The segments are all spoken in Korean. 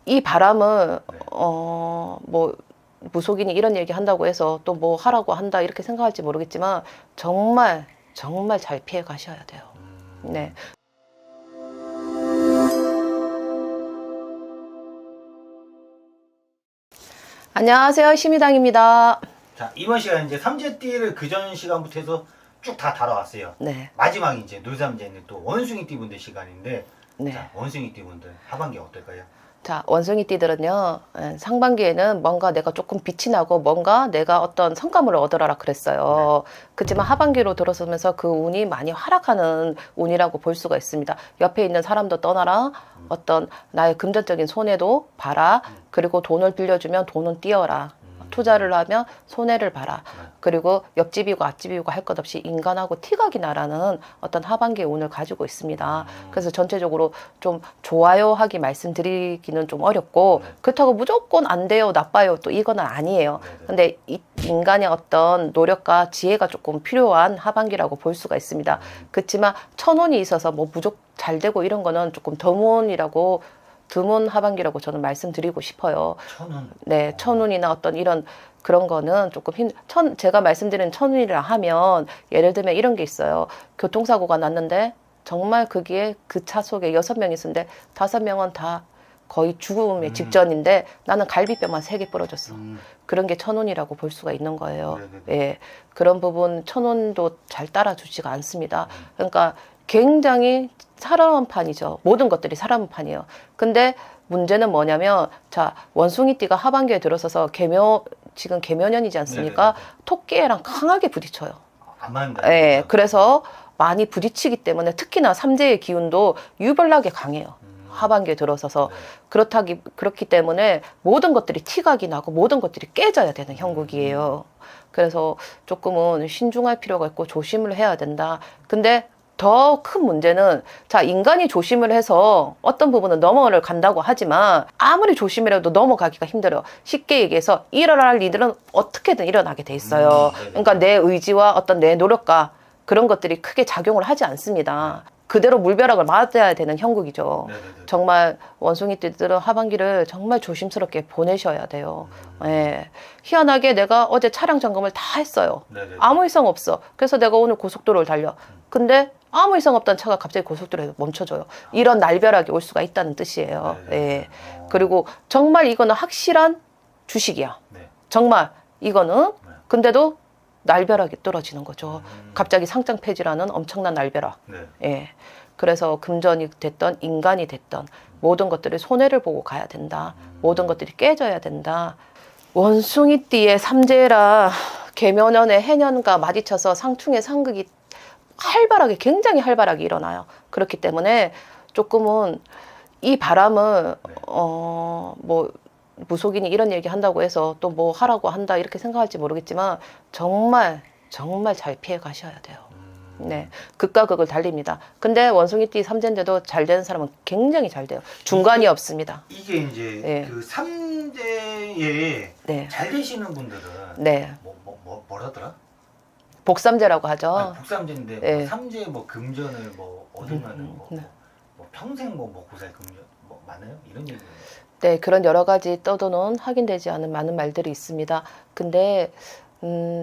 이 바람을 네. 뭐 무속인이 이런 얘기 한다고 해서 또 뭐 하라고 한다 이렇게 생각할지 모르겠지만 정말 정말 잘 피해 가셔야 돼요. 네. 안녕하세요. 심의당입니다. 자, 이번 시간 이제 삼재띠를 그전 시간부터 해서 쭉 다 다뤄왔어요. 네. 마지막이 이제 놀삼재는 또 원숭이띠 분들 시간인데, 네. 자, 원숭이띠 분들 하반기 어떨까요? 자, 원숭이띠들은요, 상반기에는 뭔가 내가 조금 빛이 나고 뭔가 내가 어떤 성과물을 얻으라 그랬어요. 그렇지만 하반기로 들어서면서 그 운이 많이 하락하는 운이라고 볼 수가 있습니다. 옆에 있는 사람도 떠나라, 어떤 나의 금전적인 손해도 봐라, 그리고 돈을 빌려주면 돈은 띄어라. 투자를 하면 손해를 봐라. 그리고 옆집이고 앞집이고 할 것 없이 인간하고 티각이 나라는 어떤 하반기의 운을 가지고 있습니다. 그래서 전체적으로 좀 좋아요 하기 말씀드리기는 좀 어렵고 그렇다고 무조건 안 돼요, 나빠요 또 이거는 아니에요. 근데 이 인간의 어떤 노력과 지혜가 조금 필요한 하반기라고 볼 수가 있습니다. 그렇지만 천운이 있어서 뭐 무조건 잘 되고 이런 거는 조금 드문 하반기라고 저는 말씀드리고 싶어요. 천운. 네, 천운이나 어떤 이런 그런 거는 조금 제가 말씀드리는 천운이라 하면 예를 들면 이런 게 있어요. 교통사고가 났는데 정말 거기에 그 차 속에 6명이 있었는데 5명은 다 거의 죽음의 직전인데 나는 갈비뼈만 3개 부러졌어. 그런 게 천운이라고 볼 수가 있는 거예요. 예, 그런 부분 천운도 잘 따라주지가 않습니다. 그러니까 굉장히 살아남은 판이죠. 모든 것들이 살아남은 판이에요. 근데 문제는 뭐냐면, 자, 원숭이띠가 하반기에 들어서서 지금 개묘년이지 않습니까? 토끼애랑 강하게 부딪혀요. 안 맞는다. 예, 그래서 많이 부딪히기 때문에 특히나 삼재의 기운도 유별나게 강해요. 하반기에 들어서서 그렇기 때문에 모든 것들이 티각이 나고 모든 것들이 깨져야 되는 형국이에요. 그래서 조금은 신중할 필요가 있고 조심을 해야 된다. 근데 더 큰 문제는, 자, 인간이 조심을 해서 어떤 부분은 넘어를 간다고 하지만 아무리 조심이라도 넘어가기가 힘들어요. 쉽게 얘기해서 일어날 일들은 어떻게든 일어나게 돼 있어요. 그러니까 내 의지와 어떤 내 노력과 그런 것들이 크게 작용을 하지 않습니다. 그대로 물벼락을 맞아야 되는 형국이죠. 정말 원숭이띠들은 하반기를 정말 조심스럽게 보내셔야 돼요. 예. 희한하게 내가 어제 차량 점검을 다 했어요. 아무 이상 없어. 그래서 내가 오늘 고속도로를 달려. 근데 아무 이상 없던 차가 갑자기 고속도로에서 멈춰줘요. 이런 날벼락이 올 수가 있다는 뜻이에요. 예. 그리고 정말 이거는 확실한 주식이야. 정말 이거는 근데도 날벼락이 떨어지는 거죠. 갑자기 상장 폐지라는 엄청난 날벼락. 예. 그래서 금전이 됐던 인간이 됐던 모든 것들이 손해를 보고 가야 된다. 모든 것들이 깨져야 된다. 원숭이띠의 삼재라 개묘년에 해년과 마주쳐서 상충의 상극이 굉장히 활발하게 일어나요. 그렇기 때문에 조금은 이 바람을 뭐 무속인이 이런 얘기 한다고 해서 또 뭐 하라고 한다 이렇게 생각할지 모르겠지만 정말 정말 잘 피해 가셔야 돼요. 네, 극과 극을 달립니다. 근데 원숭이띠 삼재인데도 잘 되는 사람은 굉장히 잘 돼요. 중간이 없습니다. 이게 이제 그 삼재에 잘 되시는 분들은 뭐라더라? 복삼재라고 하죠. 아니, 복삼재인데 뭐 삼재 뭐 금전을 뭐 얻으면은 뭐 평생 뭐 먹고 살 금전 뭐 많아요? 이런 얘기예요. 네, 그런 여러 가지 떠도는 확인되지 않은 많은 말들이 있습니다. 근데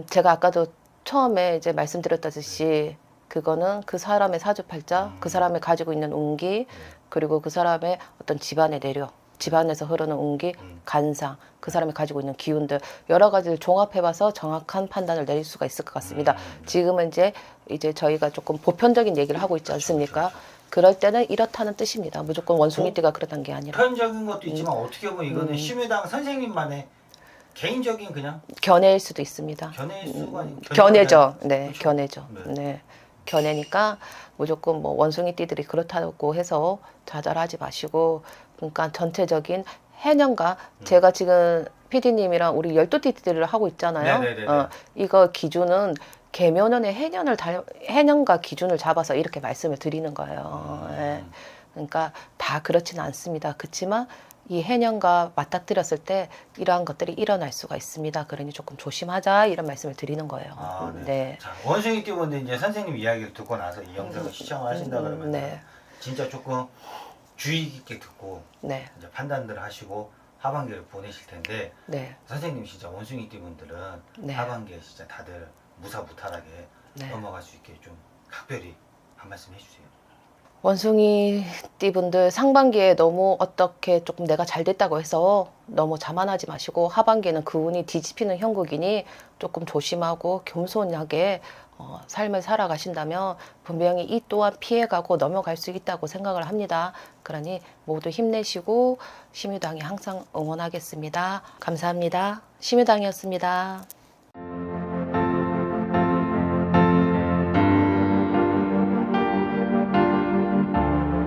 제가 아까도 처음에 이제 말씀드렸다시피 그거는 그 사람의 사주팔자, 그 사람이 가지고 있는 운기, 그리고 그 사람의 어떤 집안의 내력, 집안에서 흐르는 운기, 간상, 그 사람이 가지고 있는 기운들 여러 가지를 종합해봐서 정확한 판단을 내릴 수가 있을 것 같습니다. 지금은 이제 저희가 조금 보편적인 얘기를 하고 있지 않습니까? 그럴 때는 이렇다는 뜻입니다. 무조건 원숭이띠가 그렇다는 게 아니라. 보편적인 것도 있지만 어떻게 보면 이거는 심의당 선생님만의 개인적인 그냥 견해일 수도 있습니다. 견해일 수가 견해죠. 네, 그렇죠? 견해죠. 네. 견해니까 무조건 뭐 원숭이띠들이 그렇다고 해서 좌절하지 마시고, 그러니까 전체적인 해년과 제가 지금 PD님이랑 우리 12띠들을 하고 있잖아요. 이거 기준은 개묘년의 해년과 기준을 잡아서 이렇게 말씀을 드리는 거예요. 예. 그러니까 다 그렇지는 않습니다. 그렇지만 이 해년과 맞닥뜨렸을 때 이러한 것들이 일어날 수가 있습니다. 그러니 조금 조심하자 이런 말씀을 드리는 거예요. 자, 원숭이띠 분들 이제 선생님 이야기를 듣고 나서 이 영상을 시청하신다 그러면 진짜 조금 주의 깊게 듣고 네. 이제 판단들을 하시고 하반기를 보내실 텐데 네. 선생님 진짜 원숭이띠 분들은 네. 하반기에 진짜 다들 무사무탈하게 네. 넘어갈 수 있게 좀 각별히 한 말씀 해주세요. 원숭이 띠분들 상반기에 너무 어떻게 조금 내가 잘 됐다고 해서 너무 자만하지 마시고 하반기에는 그 운이 뒤집히는 형국이니 조금 조심하고 겸손하게 삶을 살아가신다면 분명히 이 또한 피해가고 넘어갈 수 있다고 생각을 합니다. 그러니 모두 힘내시고 심유당이 항상 응원하겠습니다. 감사합니다. 심유당이었습니다.